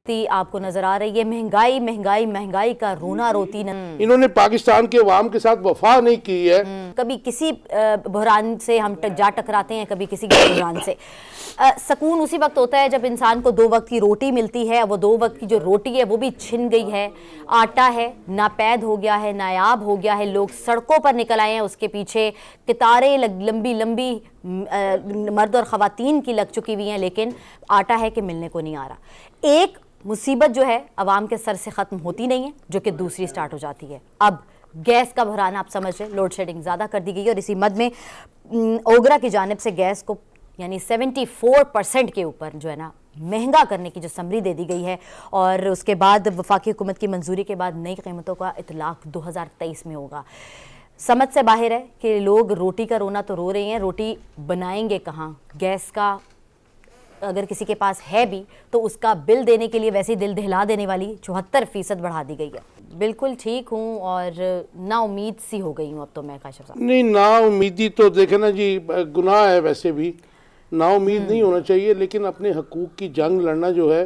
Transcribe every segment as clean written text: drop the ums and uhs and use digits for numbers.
आपको नजर आ रही है। महंगाई महंगाई महंगाई का रोना रोती न। इन्होंने पाकिस्तान के अवाम के साथ वफा नहीं की है। कभी किसी बहरान से हम जा टकराते हैं, कभी किसी बहरान से। सुकून उसी वक्त होता है जब इंसान को 2 वक्त की रोटी मिलती है। वो 2 वक्त की जो रोटी है वो भी छिन गई है। आटा है नापैद हो गया है, नायाब हो गया है। लोग सड़कों पर निकल आए हैं, उसके पीछे कितारें लंबी लंबी मर्द और ख़वातीन की लग चुकी हुई हैं, लेकिन आटा है कि मिलने को नहीं आ रहा। एक मुसीबत जो है अवाम के सर से ख़त्म होती नहीं है, जो कि दूसरी स्टार्ट हो जाती है। अब गैस का बहरान आप समझ रहे, लोड शेडिंग ज़्यादा कर दी गई है और इसी मद में ओगरा की जानिब से गैस को यानी 74% के ऊपर जो है ना महंगा करने की जो समरी दे दी गई है। और उसके बाद वफाकी हुकूमत की मंजूरी के बाद नई कीमतों का इतलाक़ 2023 में होगा। समझ से बाहर है कि लोग रोटी का रोना तो रो रहे हैं, रोटी बनाएंगे कहाँ? गैस का अगर किसी के पास है भी तो उसका बिल देने के लिए वैसे दिल दहला देने वाली 74% बढ़ा दी गई है। बिल्कुल ठीक हूँ और ना उम्मीद सी हो गई हूँ अब तो मैं काशिफ साहब। नहीं, ना उम्मीदी तो देखे ना जी गुनाह है, वैसे भी ना उम्मीद नहीं होना चाहिए, लेकिन अपने हकूक़ की जंग लड़ना जो है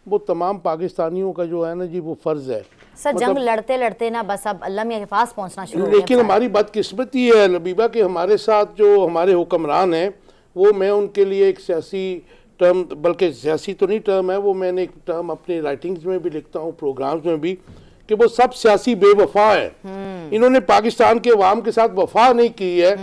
वो तमाम पाकिस्तानियों का जो है ना जी वो फ़र्ज़ है। सर जंग लड़ते लड़ते ना बस अब अल्लाह मियां के पास पहुँचना शुरू हो गया। लेकिन हमारी बदकिस्मती है लबीबा कि हमारे साथ जो हमारे हुक्मरान हैं वो, मैं उनके लिए एक सियासी टर्म, बल्कि सियासी तो नहीं टर्म है वो, मैंने एक टर्म अपनी राइटिंग्स में भी लिखता हूँ, प्रोग्राम्स में भी, कि वो सब सियासी बेवफा है। इन्होंने पाकिस्तान के अवाम के साथ वफा नहीं की है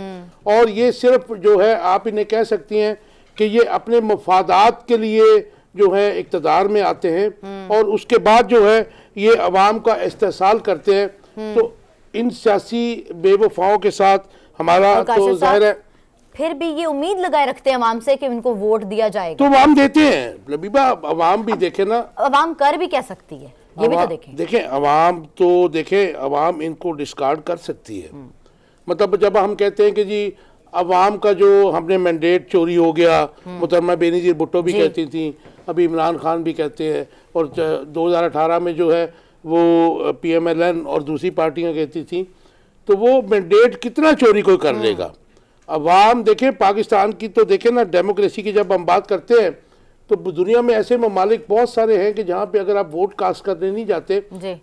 और ये सिर्फ जो है आप इन्हें कह सकती हैं कि ये अपने मफादात के लिए जो है इक़्तिदार में आते हैं और उसके बाद जो है ये अवाम का इस्तेहसाल करते हैं। तो इन सियासी बेवफाओं के साथ हमारा तो जाहिर है फिर भी ये उम्मीद लगाए रखते हैं अवाम से कि उनको वोट दिया जाएगा। तो अवाम देते हैं लबीबा, अवाम भी देखे ना, अवाम कर भी क्या सकती है ये भी तो देखें। देखें अवाम तो देखें, अवाम इनको डिस्कार्ड कर सकती है। मतलब जब हम कहते हैं कि जी अवाम का जो हमने मैंडेट चोरी हो गया, मुहतरमा बेनज़ीर भुट्टो भी कहती थी, अभी इमरान खान भी कहते हैं, और 2018 में जो है वो PMLN और दूसरी पार्टियां कहती थी, तो वो मैंडेट कितना चोरी कोई कर लेगा। अवाम देखें पाकिस्तान की तो देखें ना, डेमोक्रेसी की जब हम बात करते हैं तो दुनिया में ऐसे ममालिक बहुत सारे हैं कि जहाँ पे अगर आप वोट कास्ट करने नहीं जाते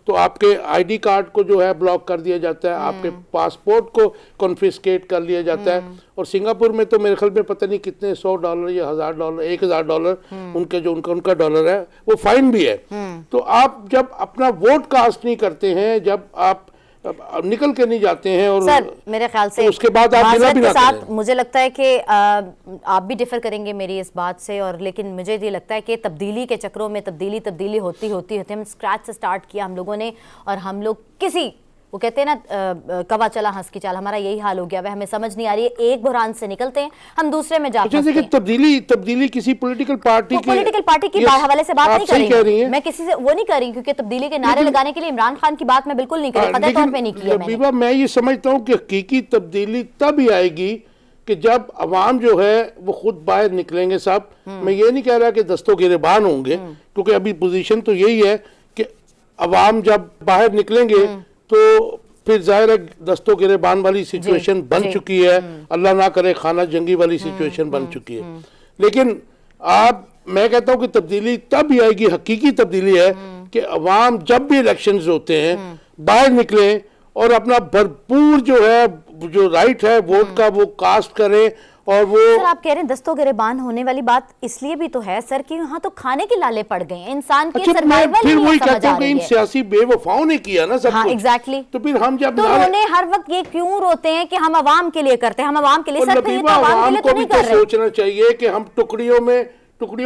तो आपके ID कार्ड को जो है ब्लॉक कर दिया जाता है, आपके पासपोर्ट को कॉन्फिस्केट कर लिया जाता है। और सिंगापुर में तो मेरे ख्याल में पता नहीं कितने $100 या $1000 $1000 उनके जो उनका डॉलर है वो फाइन भी है। तो आप जब अपना वोट कास्ट नहीं करते हैं, जब आप निकल के नहीं जाते हैं, और सर मेरे ख्याल से तो उसके बाद आप के साथ मुझे लगता है कि आप भी डिफर करेंगे मेरी इस बात से, और लेकिन मुझे ये लगता है कि तब्दीली के चक्रों में तब्दीली होती हम स्क्रैच से स्टार्ट किया हम लोगों ने, और हम लोग किसी वो कहते हैं ना कवा चला हंस की चाल, हमारा यही हाल हो गया। वह हमें समझ नहीं आ रही है, एक बहरान से निकलते हैं हम दूसरे में जाते हैं। तब्दीली किसी पॉलिटिकल पार्टी की हवाले से बात नहीं कर रही है, मैं किसी से वो नहीं कर रही, क्योंकि तब्दीली के नारे लगाने के लिए इमरान खान की बात मैं बिल्कुल नहीं करी, कतई तौर पे नहीं किया। मैं ये समझता हूँ कि हकीकी तब्दीली तब ही आएगी कि जब अवाम जो है वो खुद बाहर निकलेंगे। सब मैं ये नहीं कह रहा कि दस्तों गिरबान होंगे, क्योंकि अभी पोजीशन तो यही है कि अवाम जब बाहर निकलेंगे तो फिर जाहिर है दस्तों गिरबान वाली सिचुएशन बन चुकी है, अल्लाह ना करे खाना जंगी वाली सिचुएशन बन चुकी है। लेकिन मैं कहता हूँ कि तब्दीली तब ही आएगी, हकीकी तब्दीली है कि अवाम जब भी इलेक्शंस होते हैं बाहर निकले और अपना भरपूर जो राइट है वोट का वो कास्ट करें। और वो सर आप कह रहे हैं दस्तों गिरबान होने वाली बात इसलिए भी तो है सर कि यहाँ तो खाने के लाले पड़ गए हैं, इंसान की सर्वाइवल फिर वही कहते हैं कि इन सियासी बेवफाओं ने किया ना सब कुछ। एग्जैक्टली। तो फिर हम जब तो उन्होंने हर वक्त ये क्यों रोते हैं कि हम अवाम के लिए करते हैं, हम अवाम के लिए। सर फिर अवाम को भी तो सोचना चाहिए कि हम टुकड़ियों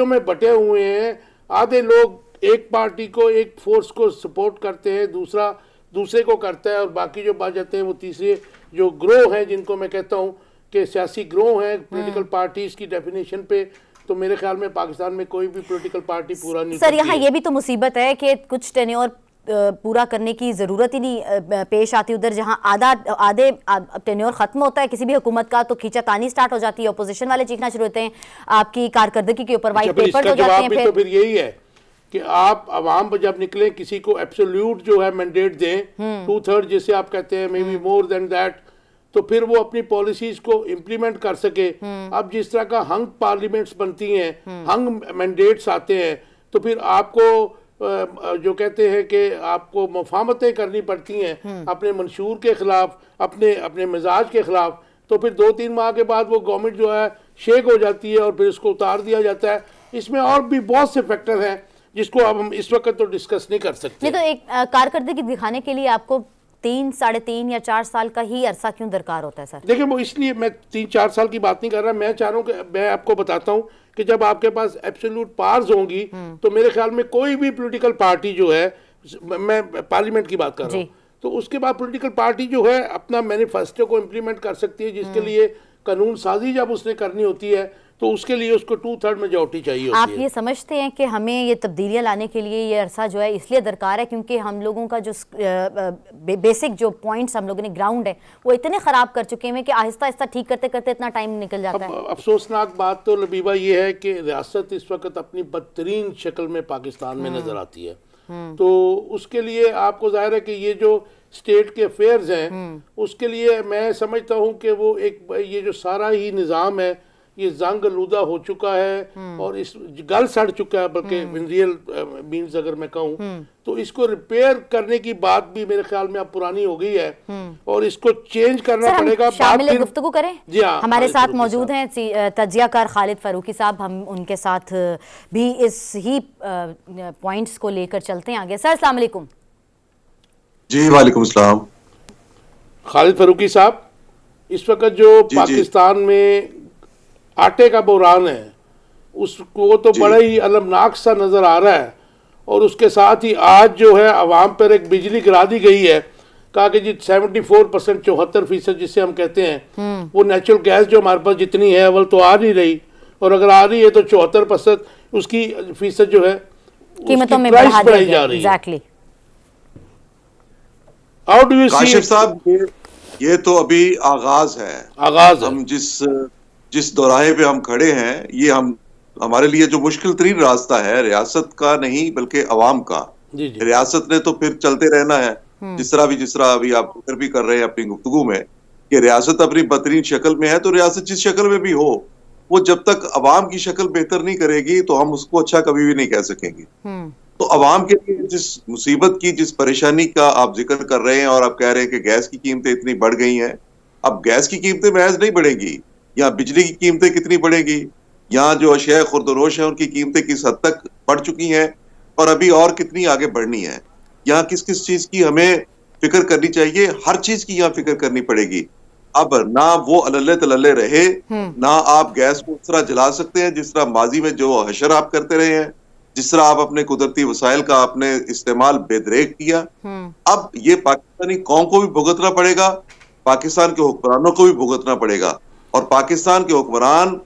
में बटे हुए हैं। आधे लोग एक पार्टी को, एक फोर्स को सपोर्ट करते हैं, दूसरा दूसरे को करता है, और बाकी जो बात जाते हैं वो तीसरे जो ग्रोह हैं, जिनको मैं कहता हूँ कि सियासी ग्रोह हैं पॉलिटिकल पार्टीज की डेफिनेशन पे, तो मेरे ख्याल में पाकिस्तान में कोई भी पॉलिटिकल पार्टी पूरा नहीं। सर यहाँ ये भी तो मुसीबत है कि कुछ टेन्योर पूरा करने की जरूरत ही नहीं पेश आती उधर, जहाँ आधे टेन्योर खत्म होता है किसी भी हुकूमत का तो खींचातानी स्टार्ट हो जाती है, अपोजिशन वाले चीखना शुरू होते हैं आपकी कारकर्दगी के ऊपर, व्हाइट पेपर हो जाते हैं। तो फिर यही है कि आप अवाम पर जब निकले किसी को एब्सोल्यूट जो है मैंडेट दें, 2/3 जिसे आप कहते हैं, may be more than that, तो फिर वो अपनी पॉलिसीज को इम्प्लीमेंट कर सके। अब जिस तरह का हंग पार्लियामेंट्स बनती हैं, हंग मैंडेट्स आते हैं, तो फिर आपको जो कहते हैं कि आपको मुफाहमतें करनी पड़ती हैं अपने मंशूर के खिलाफ, अपने अपने मिजाज के खिलाफ, तो फिर 2-3 माह के बाद वो गवर्नमेंट जो है शेक हो जाती है और फिर उसको उतार दिया जाता है। इसमें और भी बहुत से फैक्टर हैं जिसको अब हम इस वक्त तो डिस्कस नहीं कर सकते। नहीं तो एक कारकर्दगी दिखाने के लिए आपको 3, 3.5 या 4 साल का ही अरसा क्यों दरकार होता है सर? देखिए वो इसलिए मैं 3-4 साल की बात नहीं कर रहा, मैं चाह रहा हूँ कि मैं आपको बताता हूँ कि जब आपके पास एब्सोल्यूट पावर्स होंगी तो मेरे ख्याल में कोई भी पॉलिटिकल पार्टी जो है, मैं पार्लियामेंट की बात कर रहा हूँ, तो उसके बाद पॉलिटिकल पार्टी जो है अपना मैनिफेस्टो को इम्प्लीमेंट कर सकती है, जिसके लिए कानून साजी जब उसने करनी होती है तो उसके लिए उसको 2/3 मेजॉरिटी चाहिए होती आप है। ये समझते हैं कि हमें ये तब्दीलियां लाने के लिए ये अरसा जो है इसलिए दरकार है क्योंकि हम लोगों का जो बेसिक जो पॉइंट्स हम लोगों ने ग्राउंड है वो इतने ख़राब कर चुके हैं कि आहिस्ता आहिस्ता ठीक करते करते इतना टाइम निकल जाता है। अफसोसनाक बात तो लबीबा ये है कि रियासत इस वक्त अपनी बदतरीन शक्ल में पाकिस्तान में नज़र आती है, तो उसके लिए आपको जाहिर है कि ये जो स्टेट के अफेयर्स हैं उसके लिए मैं समझता हूँ कि वो एक ये जो सारा ही निज़ाम है ये जंग आलूदा हो चुका है और इस गल सड़ चुका है, बल्कि इन रियल मीन्स अगर मैं कहूँ तो इसको रिपेयर करने की बात भी मेरे ख्याल में अब पुरानी हो गई है और इसको चेंज करना पड़ेगा। शामिल गुफ्तगू करें। जी हाँ, हमारे साथ मौजूद हैं तज्जियाकार खालिद फारूकी साहब, हम उनके साथ भी इस ही पॉइंट्स को लेकर चलते हैं आगे। सर अस्सलाम वालेकुम। जी वालेकुम सलाम। खालिद फारूकी साहब, इस वक्त जो पाकिस्तान में आटे का बहरान है उसको तो बड़ा ही अलमनाक सा नज़र आ रहा है और उसके साथ ही आज जो है अवाम पर एक बिजली गिरा दी गई है, कहा कि जी 74% 74% जिसे हम कहते हैं वो नेचुरल गैस जो हमारे पास जितनी है अवल तो आ नहीं रही, और अगर आ रही है तो 74% उसकी फीसद जो है कीमतों में बढ़ाई जा रही है। How do you see? Kashif साहब, ये तो अभी आगाज है। हम जिस दौराहे पे हम खड़े हैं ये हमारे लिए जो मुश्किल तरीन रास्ता है रियासत का नहीं बल्कि अवाम का। रियासत ने तो फिर चलते रहना है जिस तरह अभी आप जिक्र भी कर रहे हैं अपनी गुफ्तगू में कि रियासत अपनी बदतरीन शक्ल में है, तो रियासत जिस शक्ल में भी हो वो जब तक अवाम की शक्ल बेहतर नहीं करेगी तो हम उसको अच्छा कभी भी नहीं कह सकेंगे। तो अवाम के लिए जिस मुसीबत की, जिस परेशानी का आप जिक्र कर रहे हैं और आप कह रहे हैं कि गैस की कीमतें इतनी बढ़ गई हैं, अब गैस की कीमतें महज नहीं बढ़ेंगी, यहाँ बिजली की कीमतें कितनी बढ़ेंगी, यहाँ जो अशिया खुर्दरोश है उनकी कीमतें किस हद तक बढ़ चुकी हैं और अभी और कितनी आगे बढ़नी है। यहाँ किस किस चीज की हमें फिक्र करनी चाहिए, हर चीज की यहाँ फिक्र करनी पड़ेगी। अब ना वो अलल्ले तलल्ले रहे, ना आप गैस को उस तरह जला सकते हैं जिस तरह माजी में जो हशर आप करते रहे हैं, जिस तरह आप अपने कुदरती वसाइल का आपने इस्तेमाल बेदरेक किया। अब ये पाकिस्तानी कौम को भी भुगतना पड़ेगा, पाकिस्तान के हुक्मरानों को भी भुगतना पड़ेगा, और पाकिस्तान के हुक्मरान